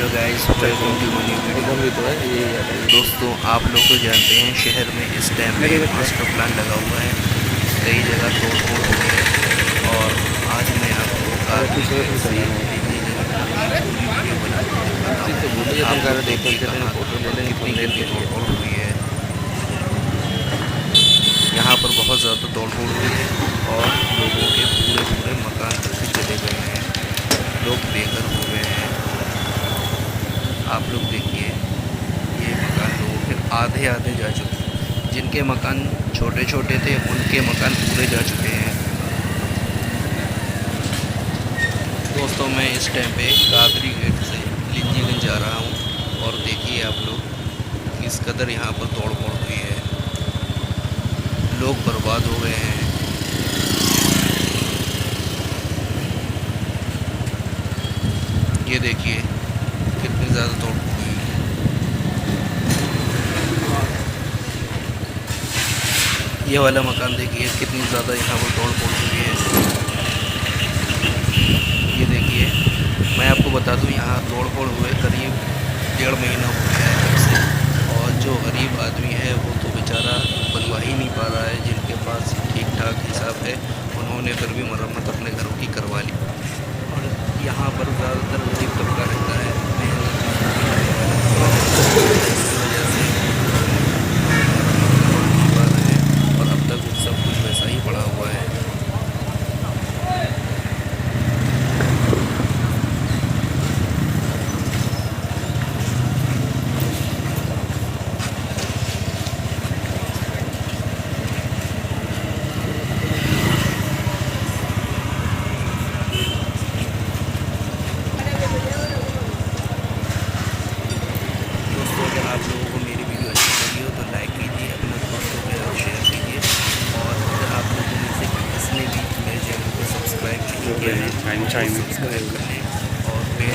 Hello guys, welcome to new video. दोस्तों, आप लोग तो जानते हैं शहर में इस टाइम पे मास्टर प्लान लगा हुआ है, कई जगह तोड़ फोड़ हो रही है। और आज मैं आपको काफ़ी ऐसी वीडियो बना के दिखाता हूँ। आप लोग देखिए कहाँ कितनी गंदी तोड़ फोड़ हुई है। यहाँ पर बहुत ज़्यादा तोड़ फोड़ हुई है और लोगों के पूरे पूरे मकान तक के चले गए हैं, लोग बेघर हो गए हैं। आप लोग देखिए, ये मकान लोगों के आधे आधे जा चुके हैं। जिनके मकान छोटे छोटे थे उनके मकान पूरे जा चुके हैं। दोस्तों, मैं इस टाइम पे कादरी गेट से लिंजीगंज जा रहा हूँ और देखिए आप लोग किस कदर यहाँ पर तोड़ फोड़ हुई है, लोग बर्बाद हो गए हैं। ये देखिए कितनी ज़्यादा तोड़ फोड़ हुई है। ये वाला मकान देखिए कितनी ज़्यादा यहाँ पर तोड़ फोड़ हुई है। ये देखिए, मैं आपको बता दूं, यहाँ तोड़ फोड़ हुए करीब 1.5 महीना हो गया है तब से। और जो गरीब आदमी है वो तो बेचारा बनवा ही नहीं पा रहा है। जिनके पास ठीक ठाक हिसाब है उन्होंने फिर भी मरम्मत अपने घरों की करवा ली। और यहाँ पर ज़्यादातर गरीब तबका रहता है, इसकी वजह से नहीं पा रहे हैं और अब तक सब कुछ वैसा ही पड़ा हुआ है। दोस्तों, अगर आप लोगों को मेरी वीडियो अच्छी लगी हो तो लाइक कीजिए, अपने दोस्तों के साथ शेयर कीजिए। और अगर आप लोगों में से किसने भी मेरे चैनल को सब्सक्राइब नहीं किया है तो सब्सक्राइब कर लें और बेल